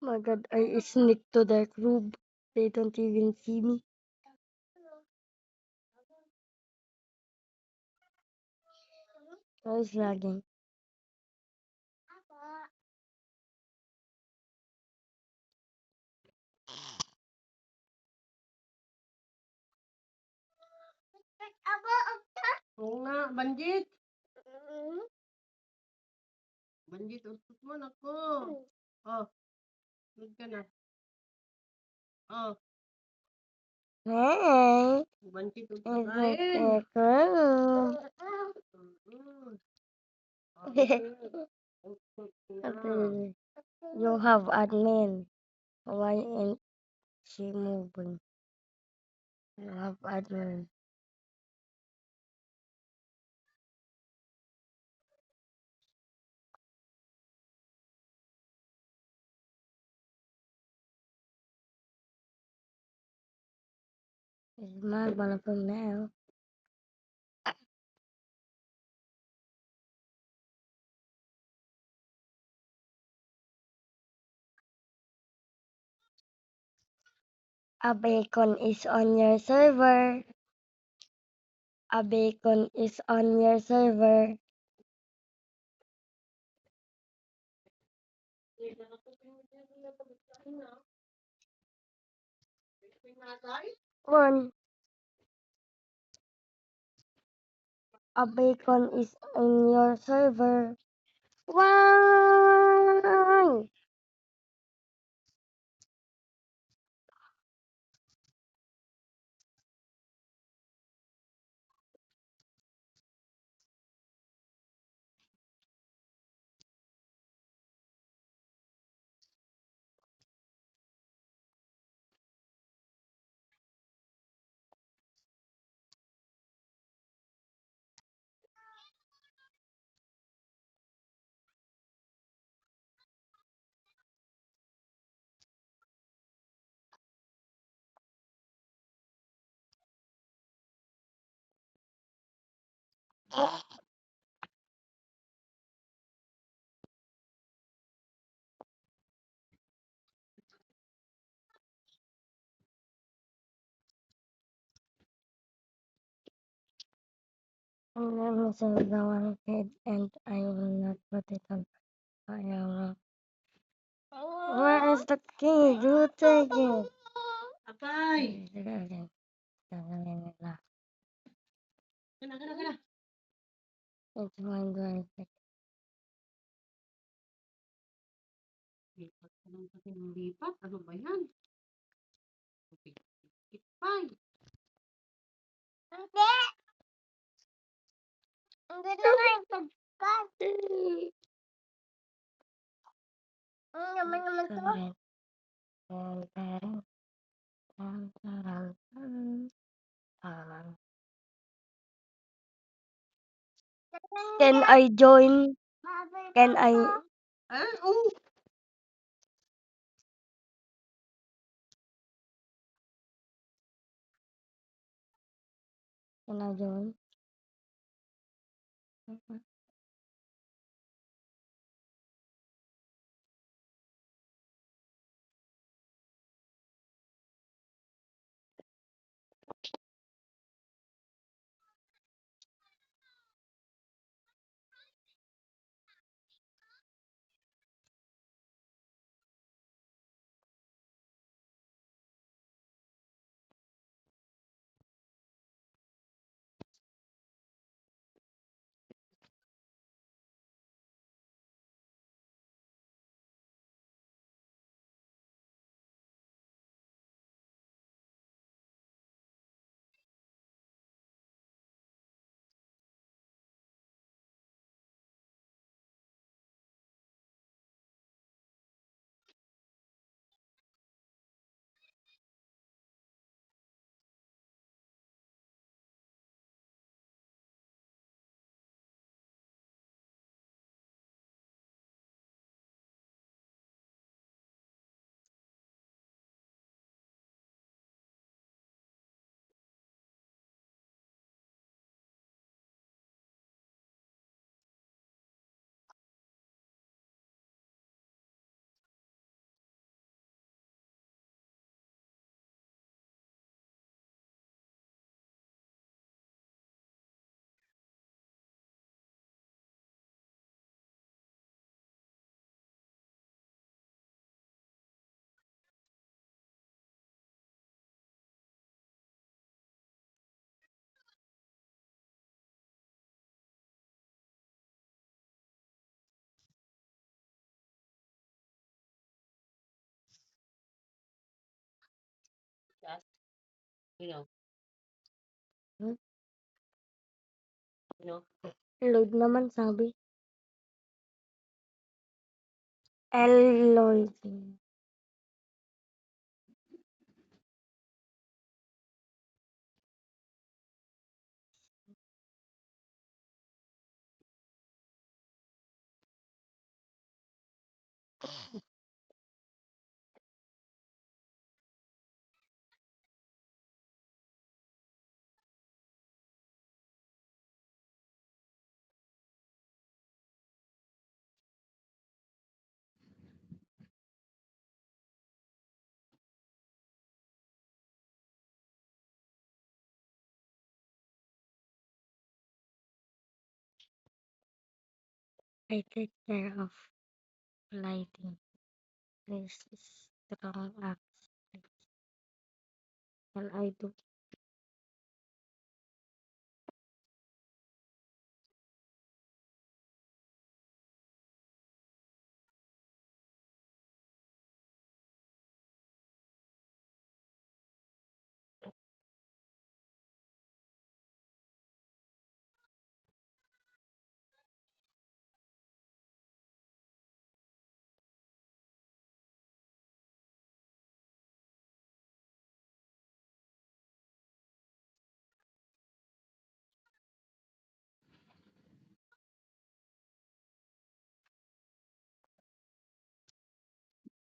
My God, I sneak to their group. They don't even see me. I was lagging. Oo nga, Banjit. Banjit, ustos mo ako. Oh, tulog ka na. Oh, Hey, Banjit, it's ustos like kain. a group. Mm. Ustos na. You have admin. Why ain't she moving? You have admin. It's my one of them now. A bacon is on your server. A bacon is on your server. One. A bacon is in your server. Why? I'm gonna save the one kid and I will not put it on fire. Where is the key? You take it. Akay. Tanggalin nila. Kana, kana, kana. It's mine going to Lipat ka lang kasi ng lipat. Ano ba yan? Okay. Itpay. Hindi! Hindi na kayo pagkat. Ang naman naman to. Can I join? Can I? Ah, oh. Can I join? Sino? Hmm? Sino? Lloyd naman sabi. Lloyd. I take care of lighting. This is strong acts. And I do.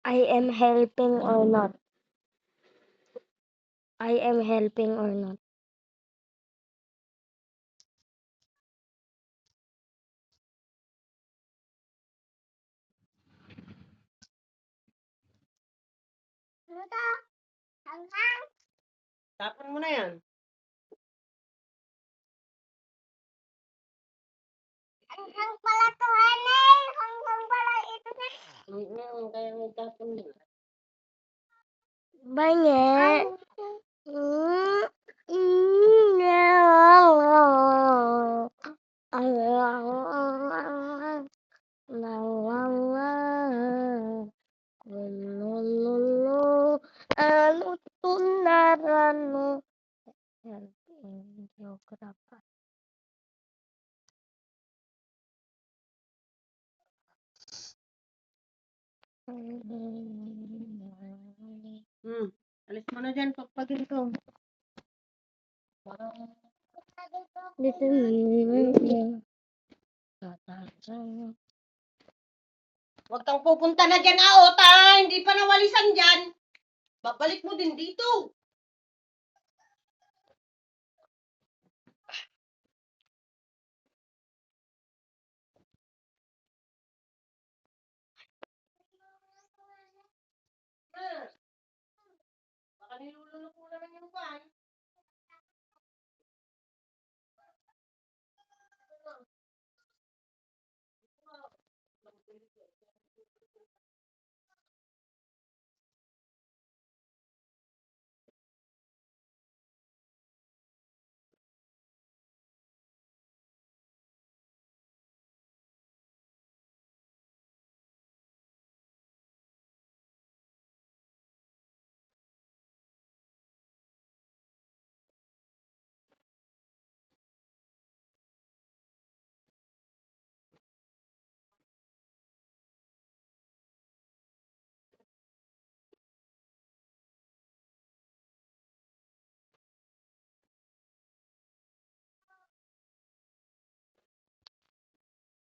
I am helping or not. I am helping or not. Tapon mo na yan. Hanghang pala to, Hanay! Hanghang pala ito na. Kaya may tapon mo. Banyak. Anu tunaranu. Geography. Alis mo na dyan, pagpagin ko. Huwag kang pupunta na dyan, Ota. Hindi pa nawalisan dyan. Babalik mo din dito. Baka nilulunok mo naman yung pan.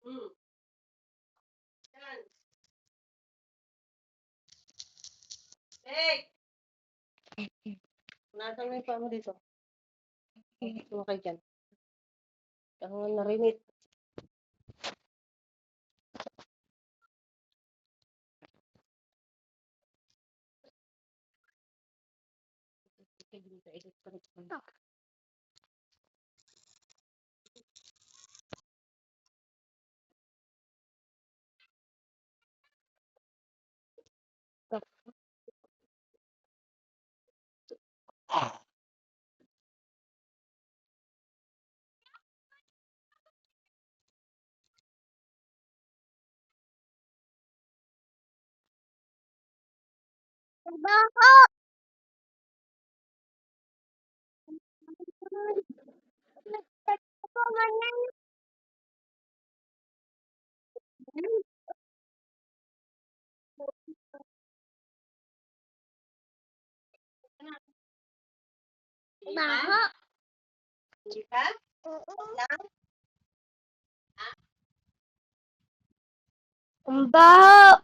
Yan. Hey! Nasaan mo yung paa mo dito? Sumakay dyan. Ako nga narinit. Bako! Baho. Chika? Lang? Ang baho.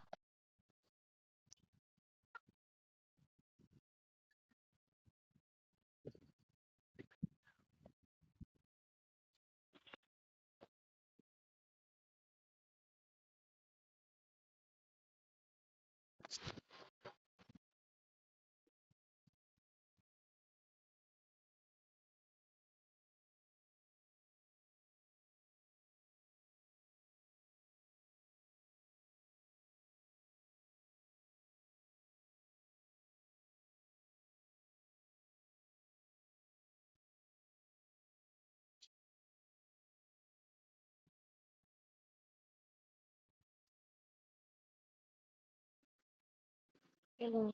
Tell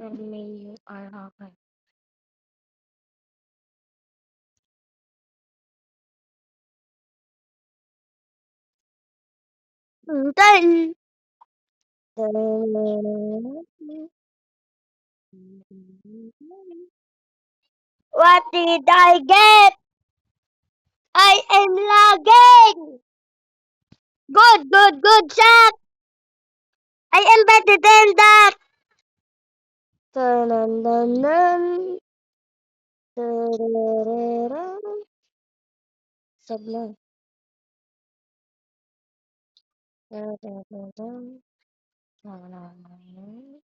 me you are happy. Then. What did I get? I am lagging. Good, good, good shot. I am better than that. Dun, dun, dun, dun. Dun. Sablon. Dun, dun, dun, dun. Dun, dun, dun, dun.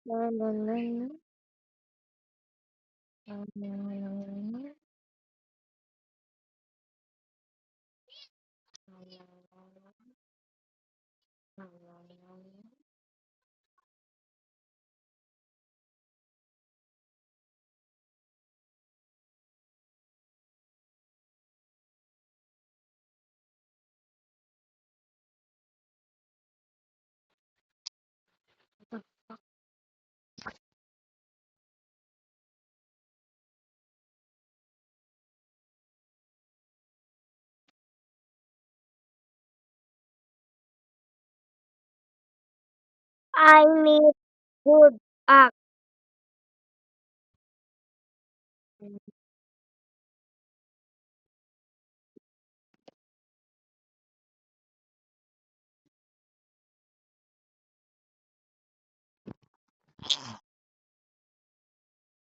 Dun, dun, dun. Dun, dun, dun, dun. I need good act.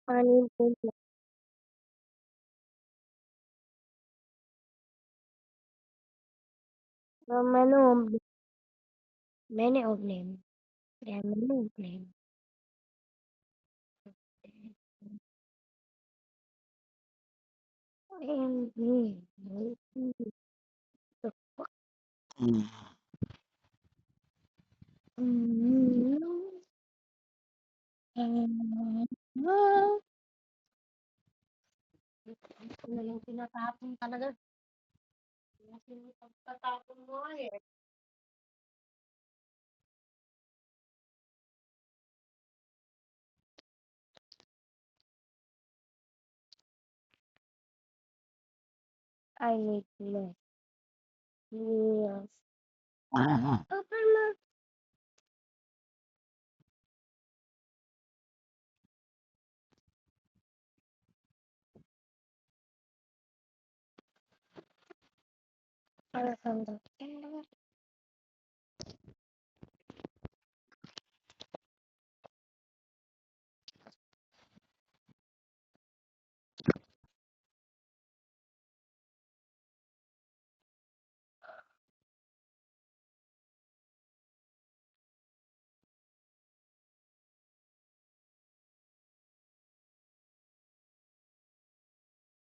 I need good act. Many of them. There are many of them. And Ito na yung tinatapon talaga. Kasi yung pagtatapon mo eh. I need less. Yes. Open my Alejandro.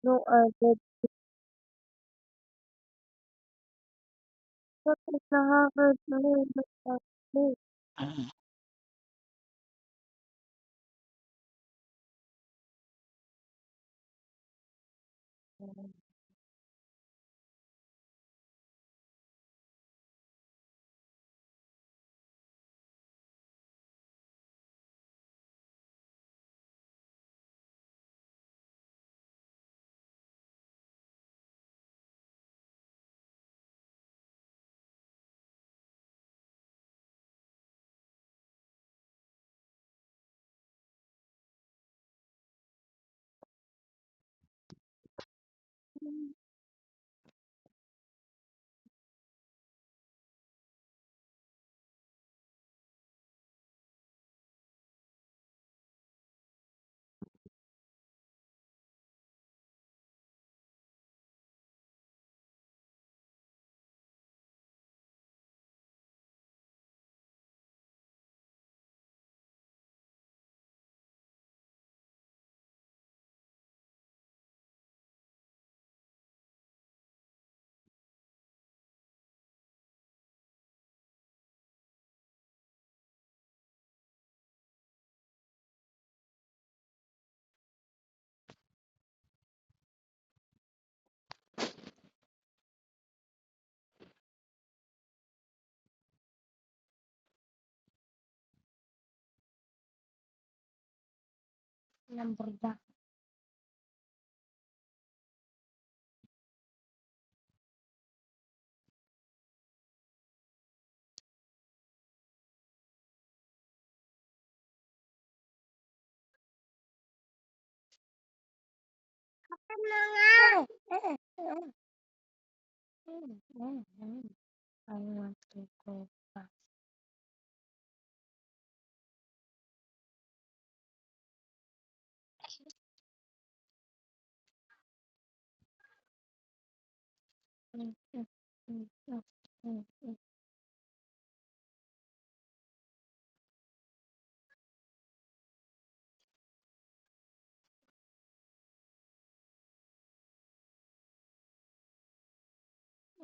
No other. What is the Harvard University? Lamborghini. Ano nga? I want to go back.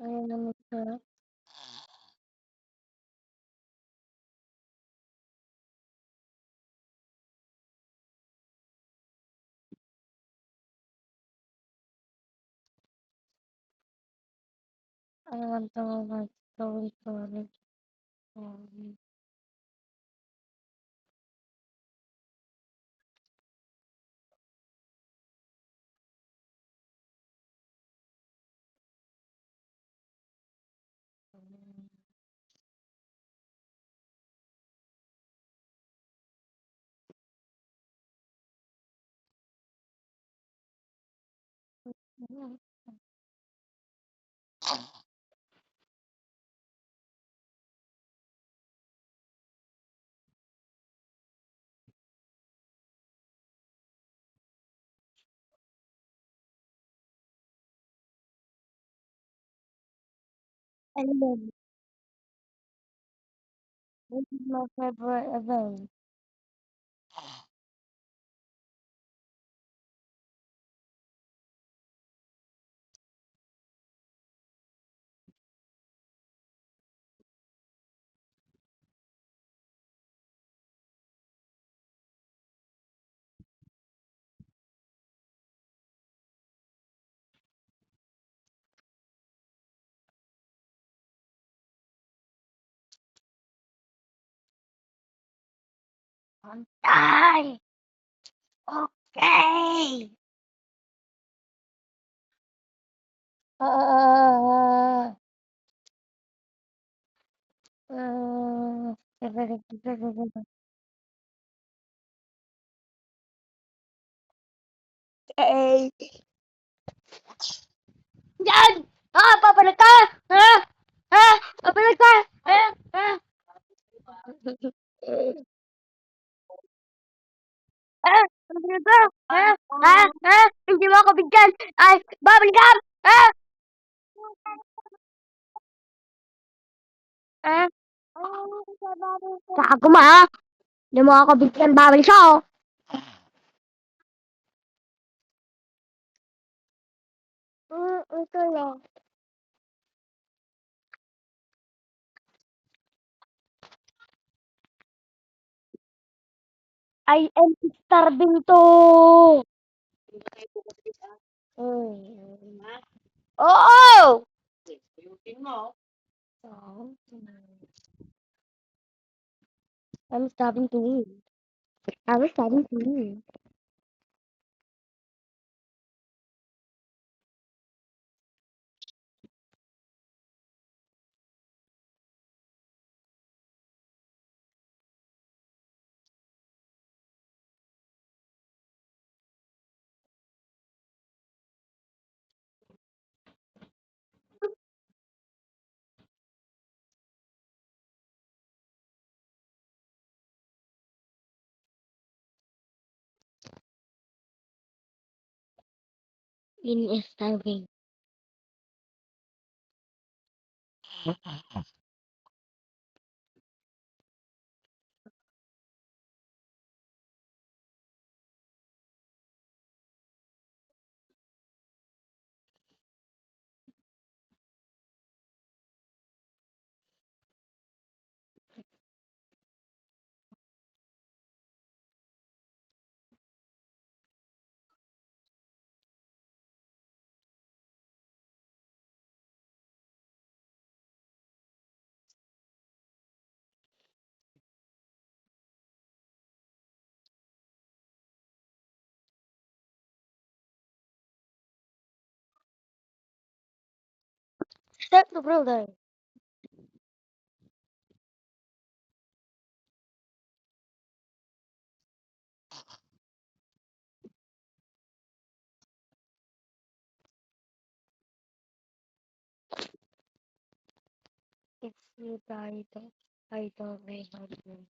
Ayun ang masarap. I want to go back to storage. And then, this is my favorite event. Antay! Okay! Ah, ah, Okay. Yan! Ah, papalag ka! Ah! Ah! Papalag ka! Ah! Ah! Ah! Papalag ka! Ah! Ah! Ah! Hindi mo ako bigyan! Ay! Babalik ka! Ah! Ah! Saka kuma ha! Hindi mo ako bigyan! Babalik ako! Ito lang. I am starving to! Mm. Oo! Ayusin mo. I'm starving to. I was starving to. In is typing. Start the brother. It's you title. Title may have been.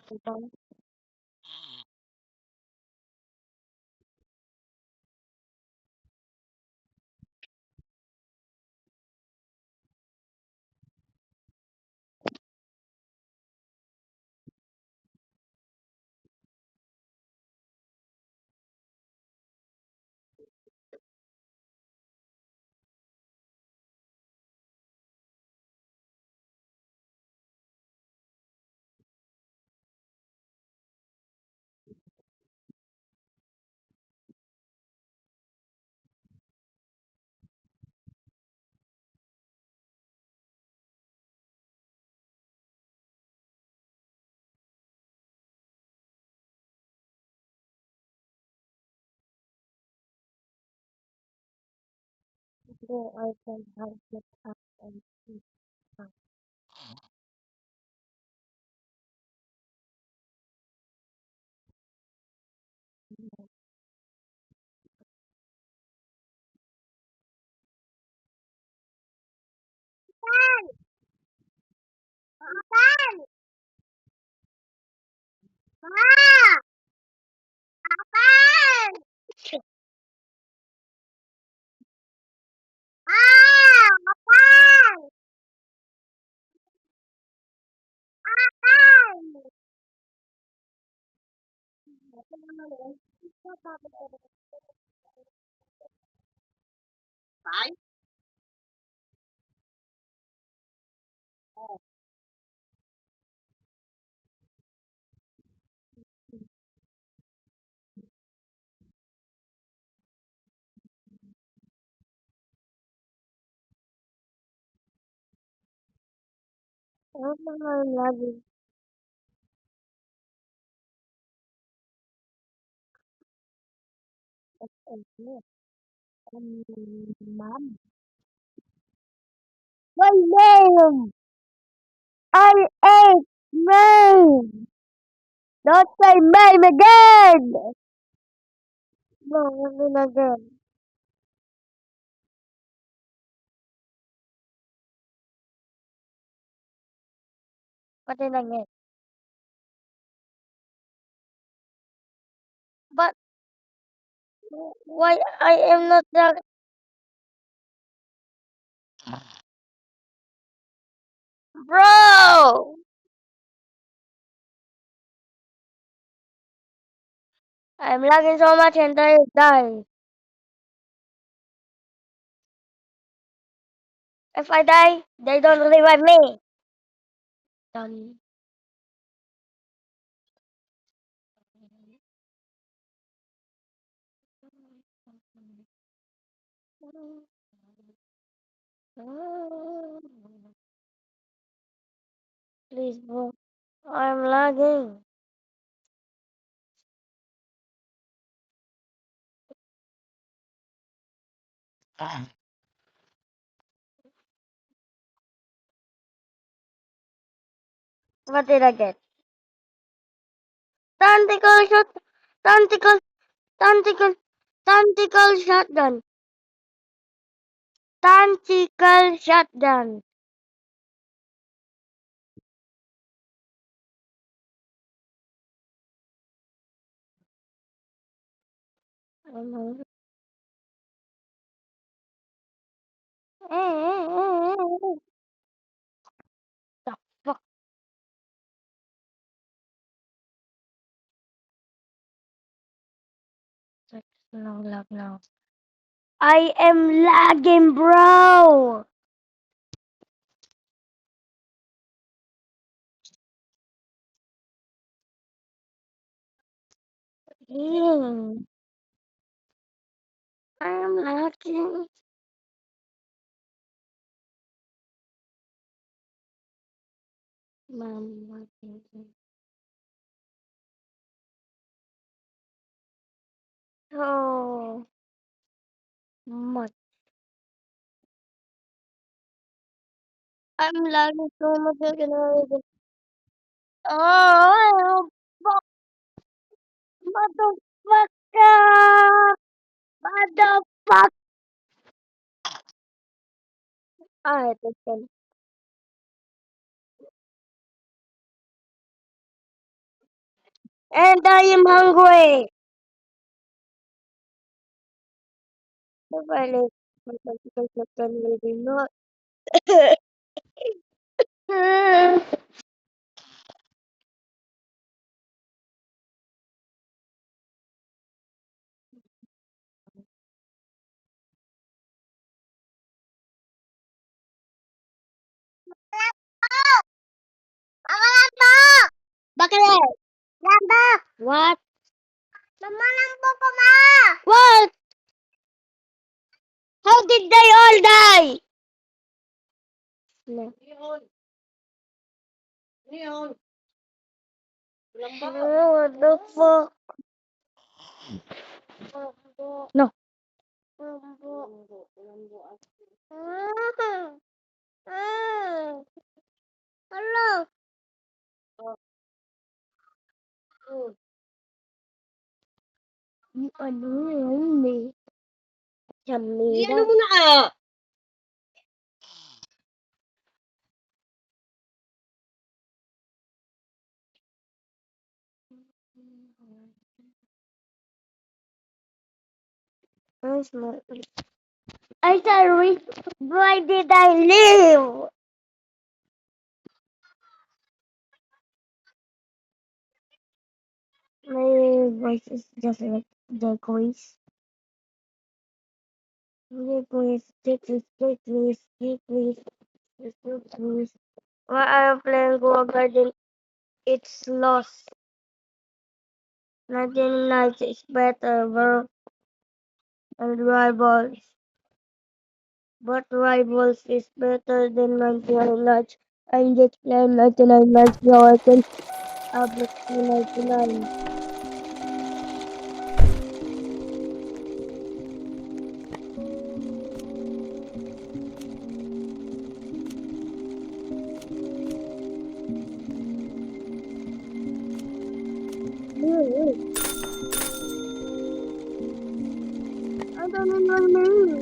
Title. Go I can help it up and see. Ay, Ano naman lagi? Ma'am. My name! I ate name! Don't say name again! No, ano again? Pati lang yan. But why I am not that bro? I'm lagging so much and I die. If I die, they don't revive me. Done. Please, bro. I'm lagging. What did I get? Tactical shot. Tactical. Tactical. Tactical shotgun. Tactical shotgun. The fuck? Such long lag now. I am lagging, bro. Dang. I am lagging. Mama. So much. I'm lagging so much. I can already. Oh, fuck, motherfucker! Motherfucker! Alright, listen. And I am hungry. If I live, my can maybe not. Bakit? Lamba! What? Mama lambo ko ma! What? How did they all die? No. Leon. Leon. Lamba. What the fuck? No. Hello. Ano yun eh? Di Chamira. ano mo na ah. Where's my... I said, why did I leave? My voice is just like the quiz. The quiz, the quiz, the quiz, the quiz. Why are you playing Goa Garden? It's lost. Nothing nice is better, bro. And rivals. But rivals is better than 99 nights. I'm just playing 99 nights so I can upload 99. I don't know.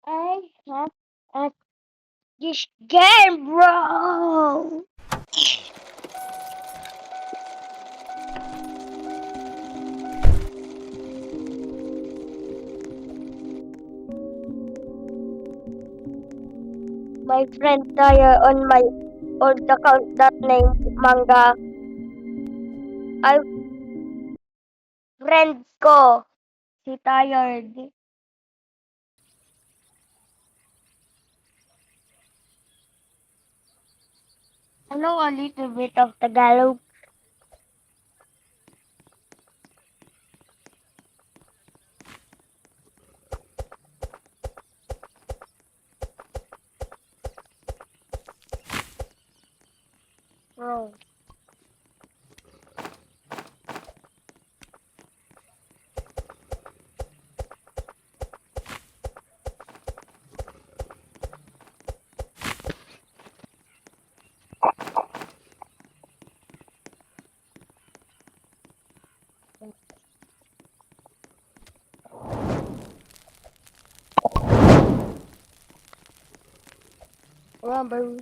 I have at this game, bro. My friend Taya on my old account that name Manga. I friend ko si Tired. I know a little bit of Tagalog. Rubber.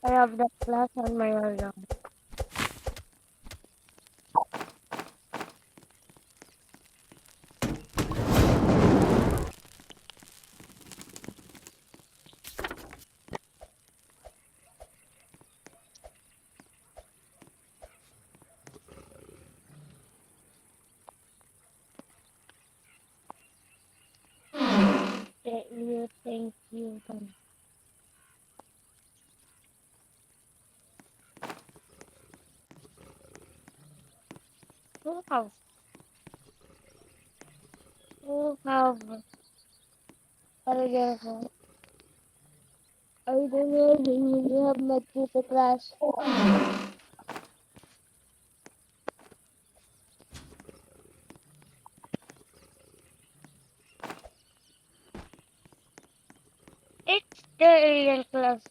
I have the class on my alarm. Thank you. Who have paragraph? I don't know. You have not to the class. It's the alien class.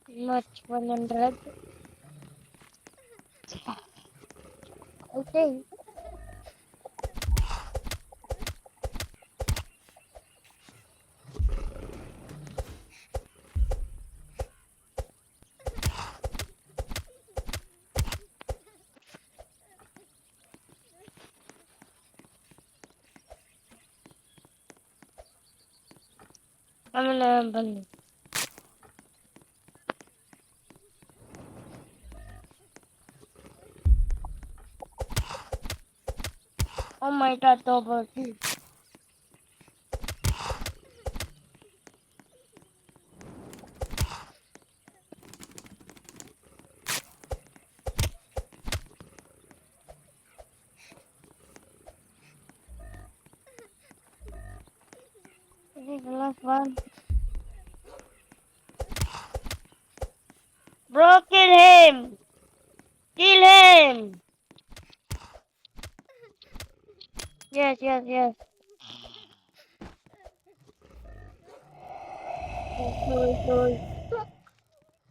Much 100. Okay. I'm gonna. Oh my god, double kill. This is the last one. Bro, kill him! Kill him! Yes, yes, yes. Sorry.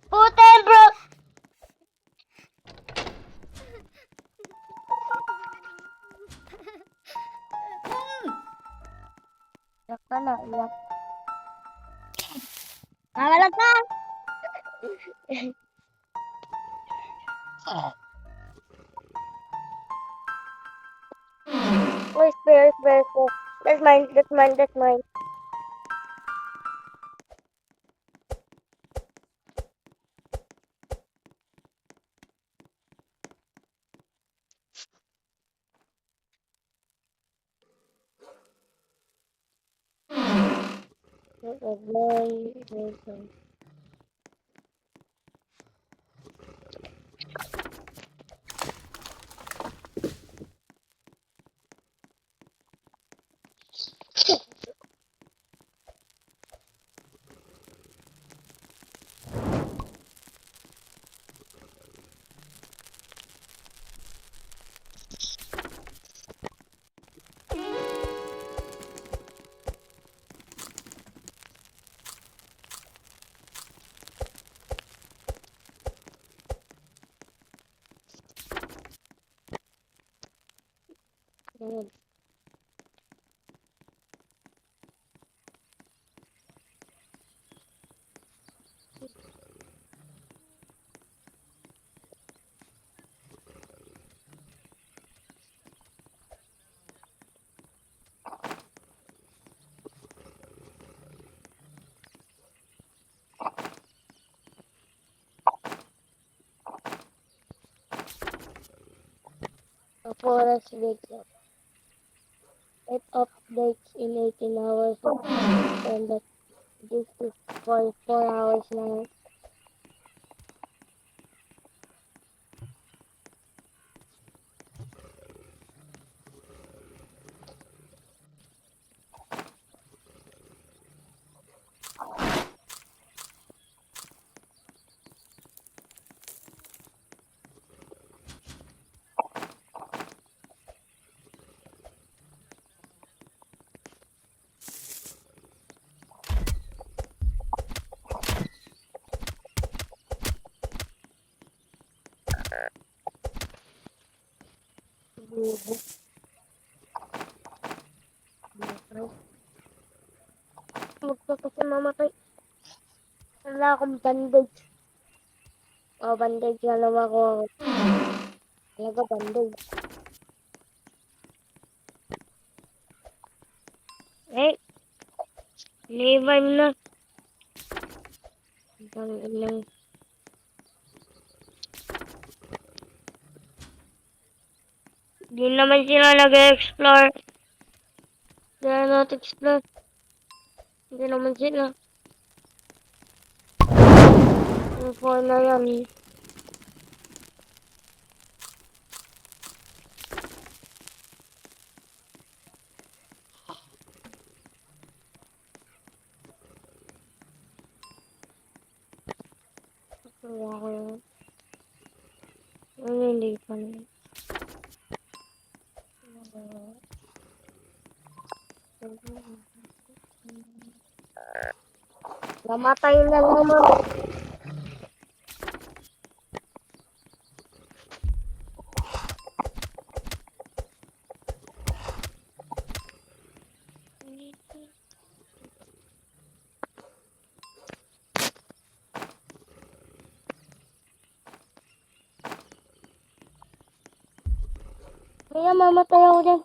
Put him, bro! Yak ka na, yak. Nakalag ka! Oh, spare. That's mine. That was mine. Good. The forest wakes up. It updates in 18 hours and that this is for 4 hours now. Bubo. Magpa kasi mamatay. Wala akong bandage. Oh, bandage na naman ako. Talaga bandage. Eh, revive na. Lang. Di naman sila nag-explore. Kaya not explore. Hindi naman sila. Yung phone na yan. Wala ko yun. Ano hindi pa na. Namatay na naman. Kaya mamatay ako dyan.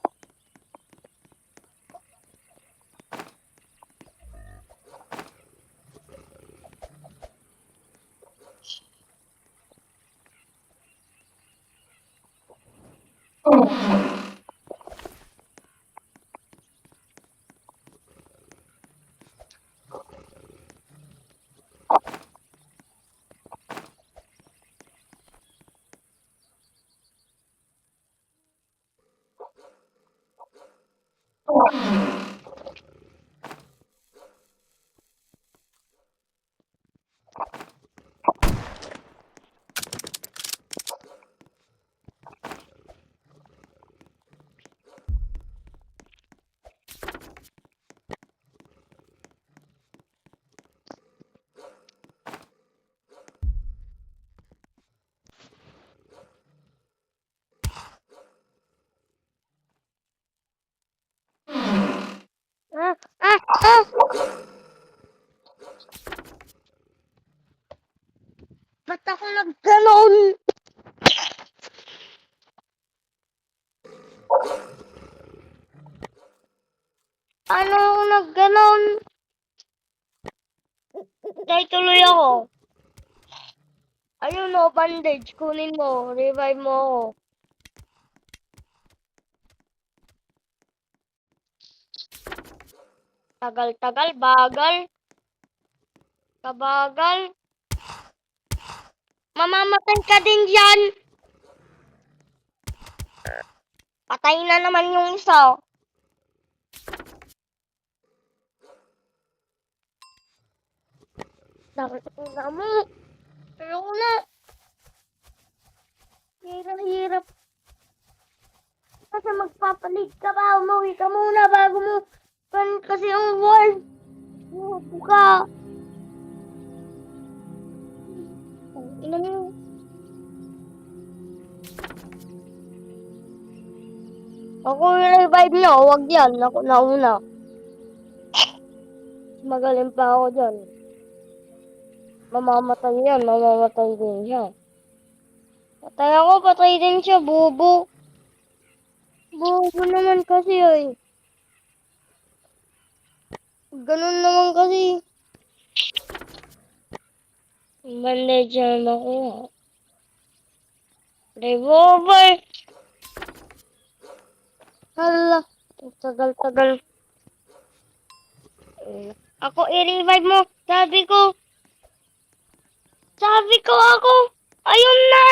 Ah! Ah! Ah! Ba't ako nagganon? Ano ako nagganon? Dahil tuloy ako. Ayun o, bandage. Kunin mo. Revive mo ako. Tagal-tagal. Bagal. Kabagal. Mamamatay ka din dyan. Patay na naman yung isa. Nakikita mo. Ayoko na. Hirap-hirap. Kasi magpapalig ka ba? Umuwi ka muna bago mo. Kasi yung world. Umuwi ka. Ina mo. Ako i-revive nyo. Huwag yan. Ako nauna. Magaling pa ako dyan. Mamamatay yan. Mamamatay din siya. Patay ako. Patay din siya. Bubo. Bubo naman kasi ay. Ganun naman kasi. Bandage yan ako. Revolver. Hala. Tagal-tagal. Ako i-revive mo. Sabi ko. Sabi ko ako. Ayun na.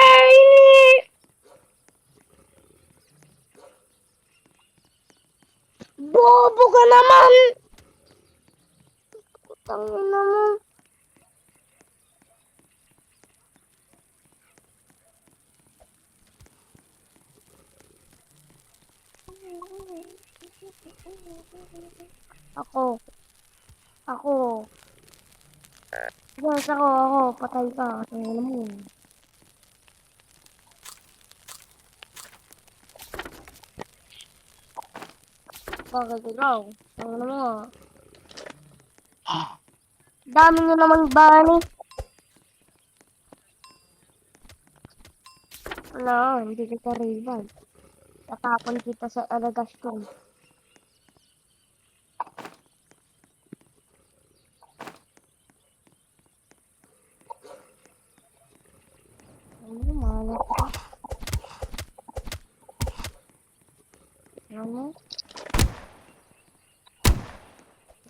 Bobo ka naman. Tangina mo. Ako. Yes, ako. Patay ka. Tangina mo. Bakit ikaw? Ano mo? Dami nyo namang bani. Wala, hindi kita rival. Tatapon kita sa alagasyon. Ano, malas ka? Ano?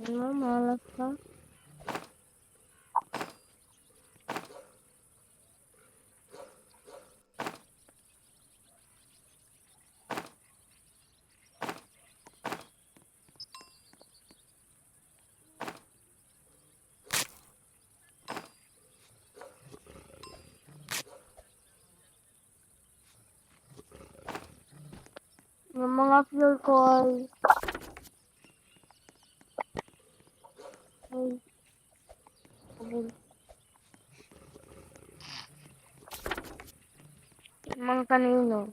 Ano, malas ka? Yung mga fuel ko ay... Mga kanino.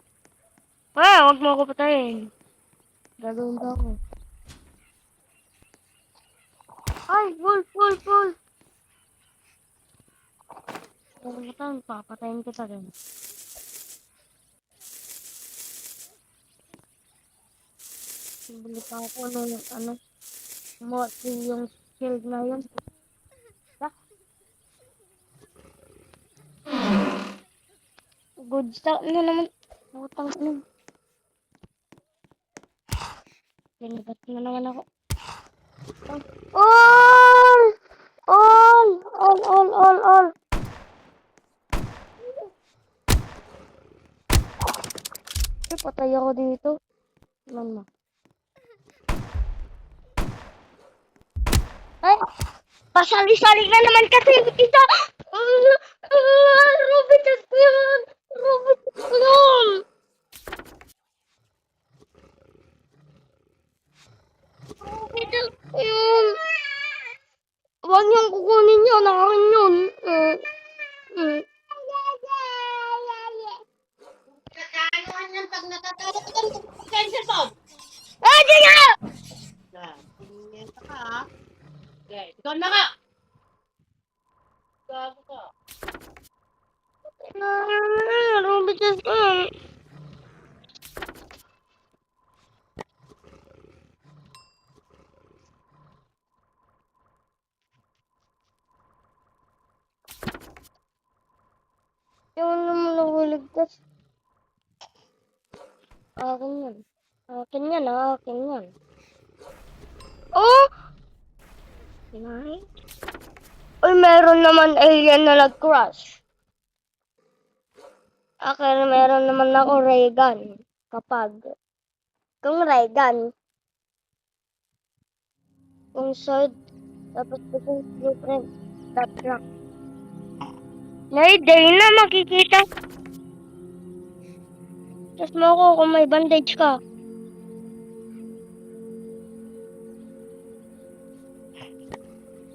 Huwag mo ako patayin. Gagawin ba ako? Ay, full! Huwag papatayin kita rin. Bili pa ako ng yung shield na yun. Good start na naman. Putang ina. Linibat na naman ako. All! Ay, patay ako dito. Mama. Ay! Pasali-sali na naman kasi kita! Robot ko yan! Robot ko yan! Robot ko yan! Huwag niyong kukunin yun. Akin yun. Kakaanoan yan pag natatawag ka ng cellphone. Ah, di nga! Tingin ka ha. Okay, ikaw na ka. Gago ka. Robot ko yan. Yung naman nakuligtas. Akin yan. Akin yan. Oh! Kinain? Uy, meron naman alien na nag-crash. Akin, meron naman ako ray gun. Kung ray gun. Kung sword. Tapos kung blueprint. That rock. Day na makikita. Tapos mo ako kung may bandage ka.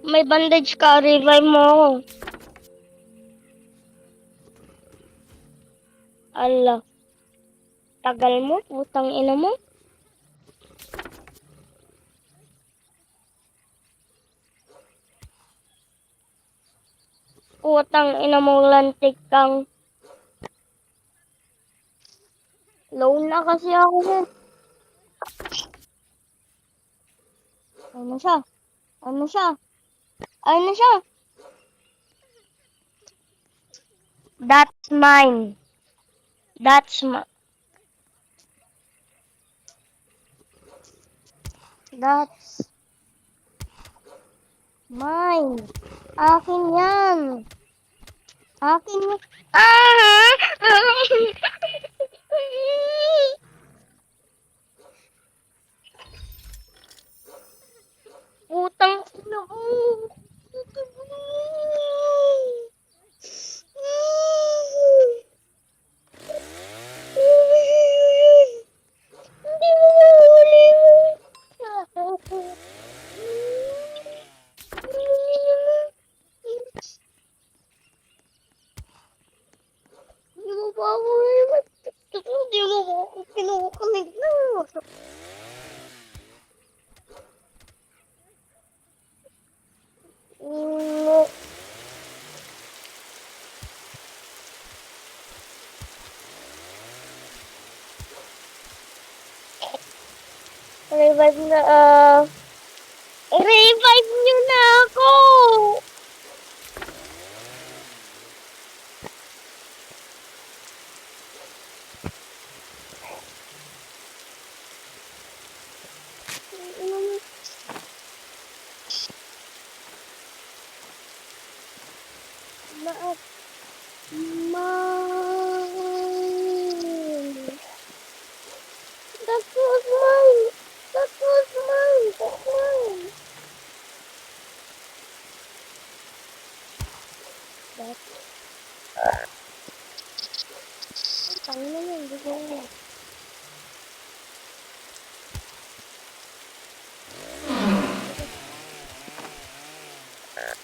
May bandage ka, revive mo ako. Ala. Tagal mo, putang ina mo. Putang ina mo, lantik kang. Low na kasi ako nun. Ano siya? That's mine. That's mine. Akin yan. Putang ina mo. Hindi mo mahuli. Hindi mo pa huli. Revive na, revive niyo na ako! Lahat. Mine. That was mine. That was mine. That's mine. That. Tangin na yan. Hindi ko yan.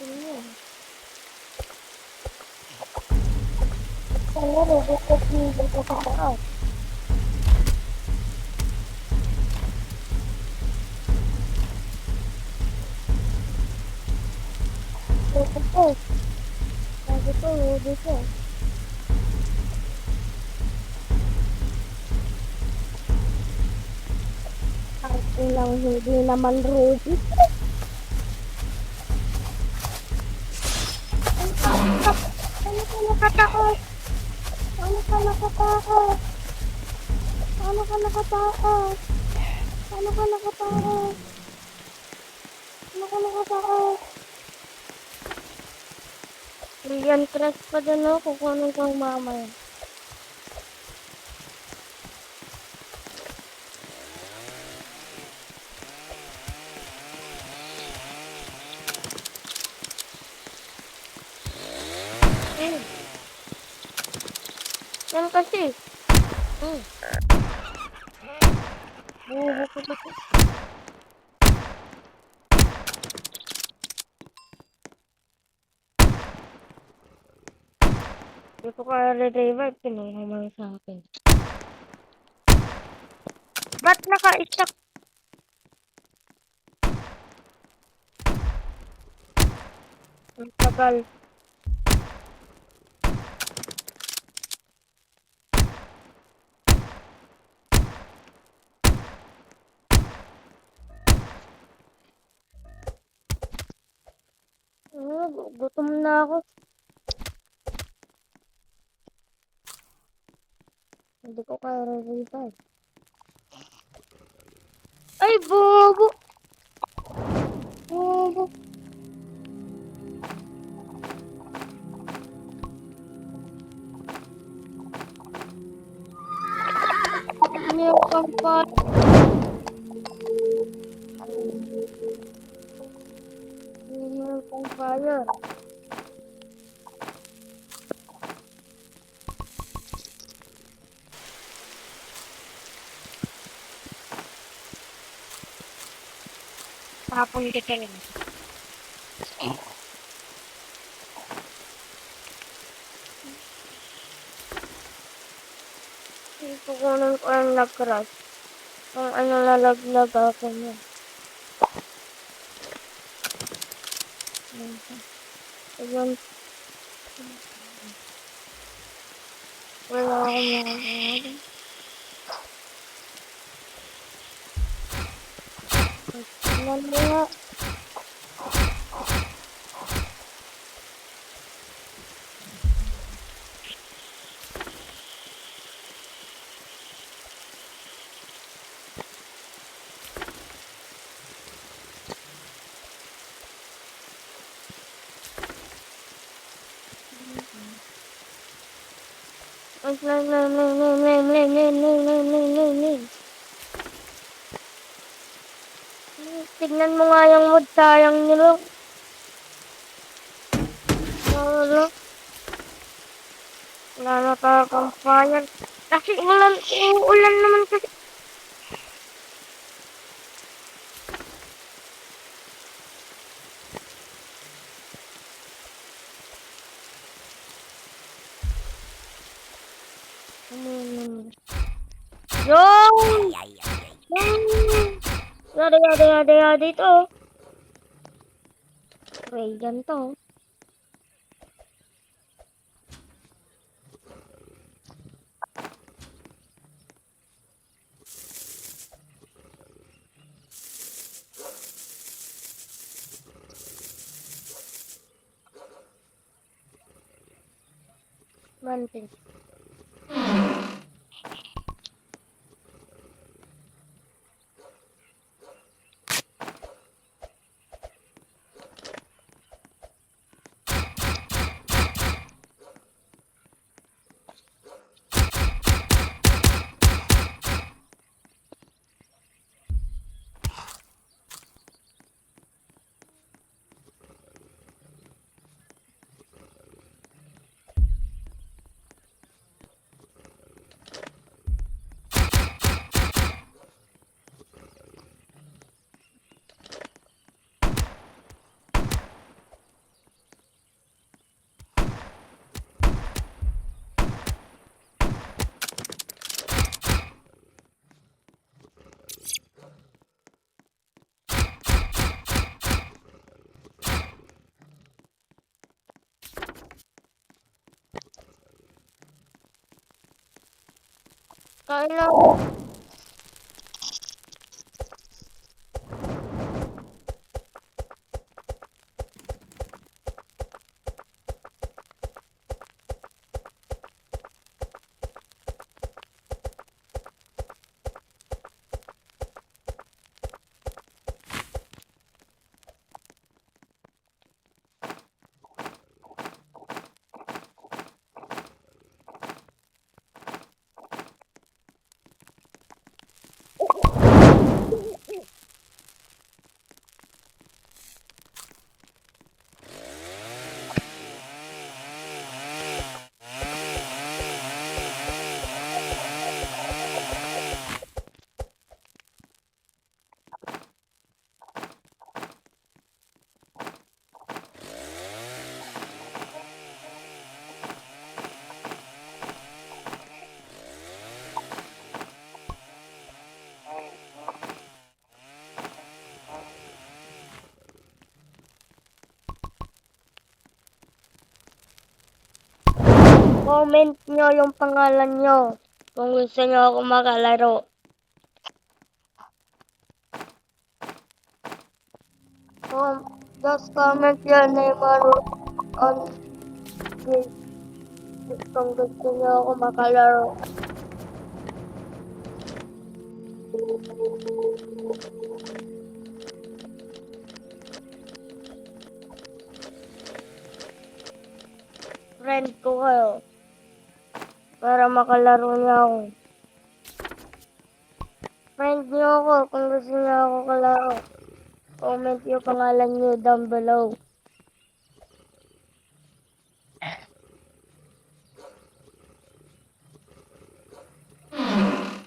Ano yan? Sana robot ko pinigil ko sa taas. Robot ko. Sabi ko, robot ko. Kahit ilang hindi naman robot. Ano ka nakatakot? Ano ka nakatakot? Ano ka nakatakot? Ano ka nakatakot? Ano ka nakatakot? Brilliant crush pa dun ako kung anong kang mamaya. Yan kasi. Buho ko ba ito? Hindi ko kaya re-revive. Kinuha mo sa akin. Ba't naka-stack? Ang tagal. Gutom na ako. Hindi ko kaya re-revive. Ay, bobo! Bobo! Meron kang pa. Meron kang fire. Tapon kita rin. Ikukunan ko ang nag-crash. Kung ano lalaglag ako niya. Ayan. Wala akong nakakaalam. Tignan mo nga. Tignan mo nga yung mood, sayang nyo. Wala na talagang fire. Kasi uulan naman kasi. Yung! Yada ito. Reagan to. 20. Kailangan comment nyo yung pangalan nyo kung gusto nyo ako makalaro. Just comment your name on this kung gusto nyo ako makalaro. Friend ko kayo para makalaro niya ako. Friend niyo ako kung gusto niyo ako kalaro. Comment yung pangalan niyo down below.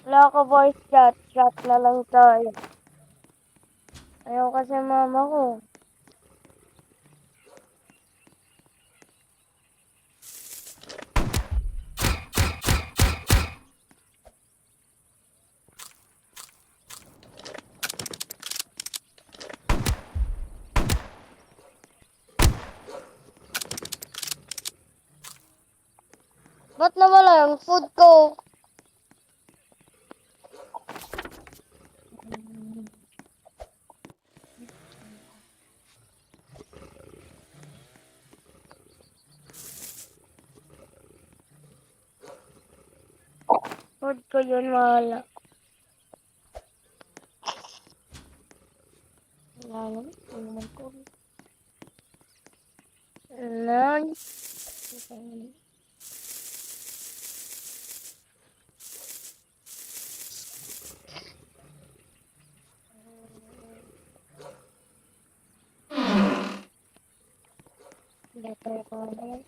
Wala ko voice chat. Chat na lang tayo. Ayaw kasi mama ko. Ba't nawala yung food ko? Food ko yun wala. Wala naman. Wala naman ko. Nice. Better ko na.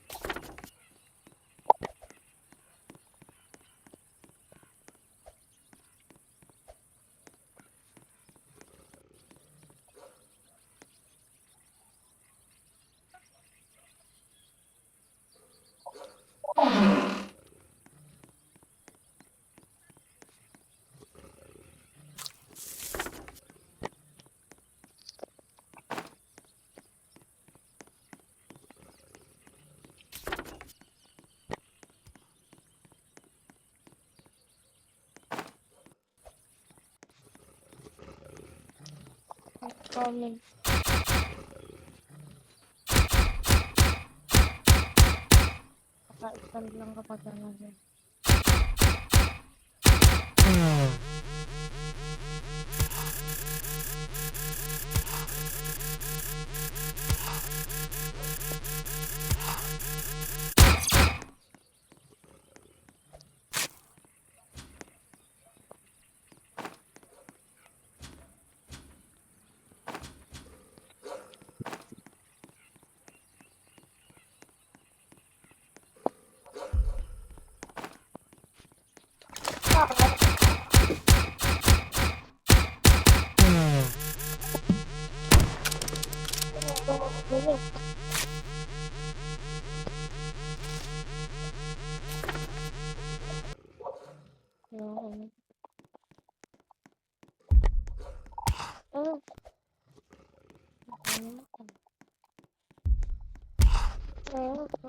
Comment. Naka-stand lang kapag ano.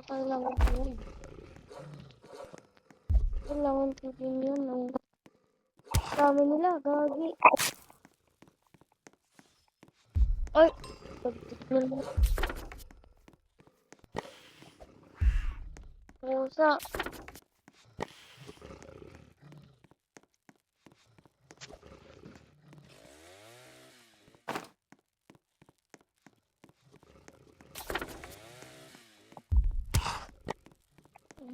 Kailangan ko yun. Kailangan ko din yun. Ang dami nila, gagi. Ay! Pusa.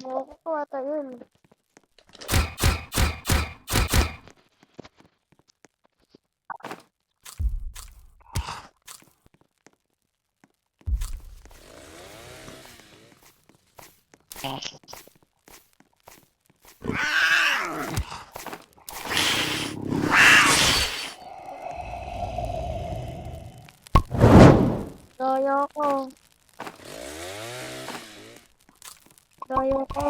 Buko ko ata yun. Daya ko. Daya ko.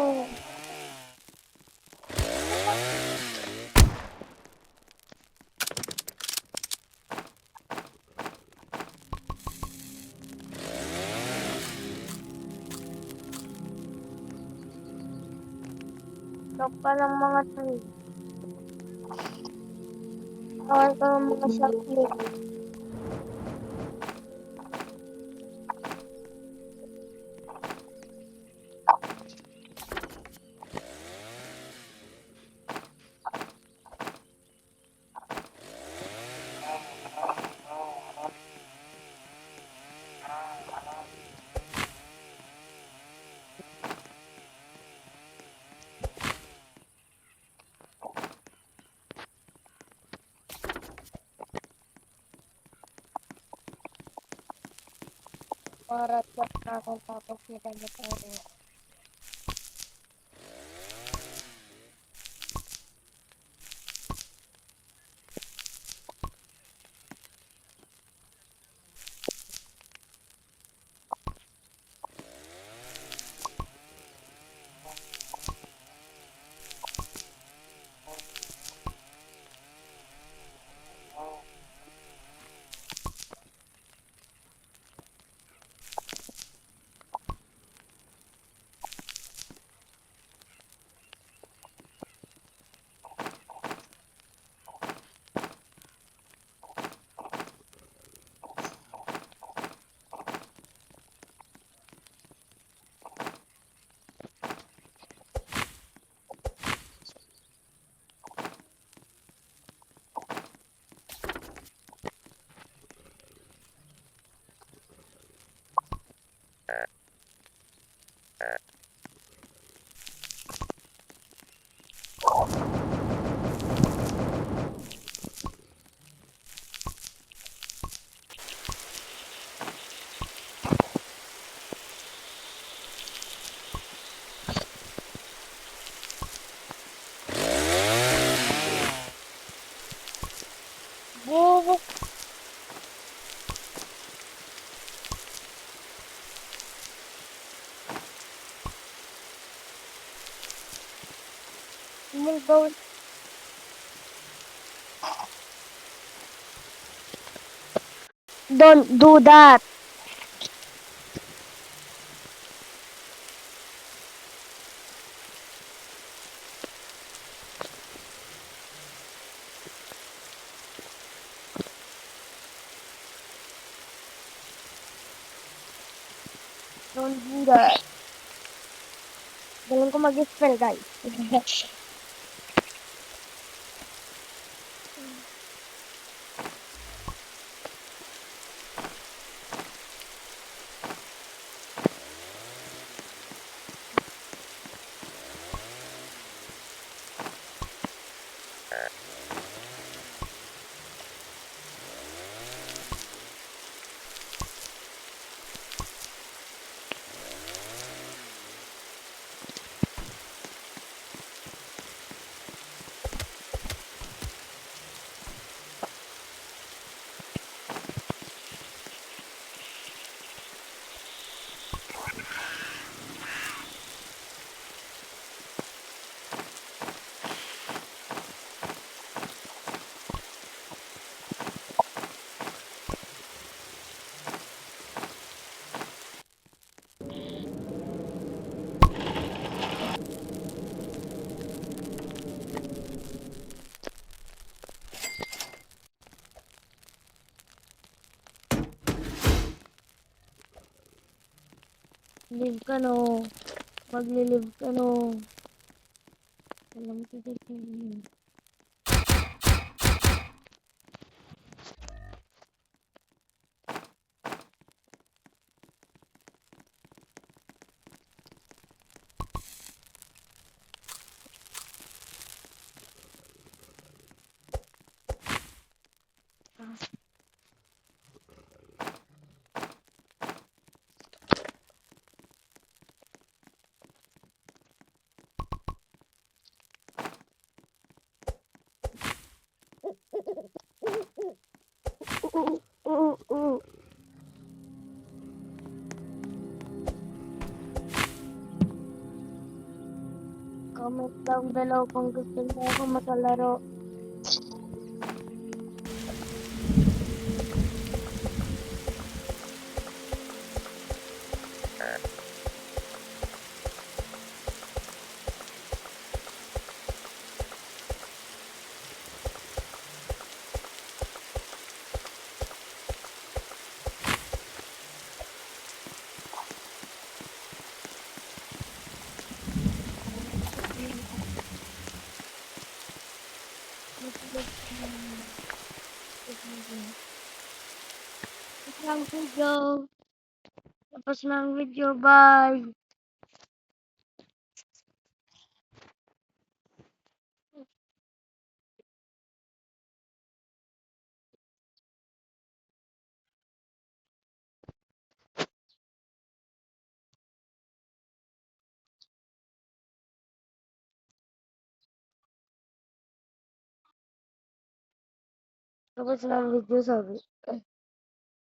Stop pa ng mga tree. Tawal ka ng mga shotgun. Para chat na akong tapos kita na tayo. Buko. Don't do that. Don't do that. Galing ko mag-spell, guys. Live ka, no. Maglilive ka, no. Alam ko din. Comment down below kung gusto niyo ako makalaro. Tapos na ang video. Tapos na ang video. Bye. Tapos na ang video, sabi.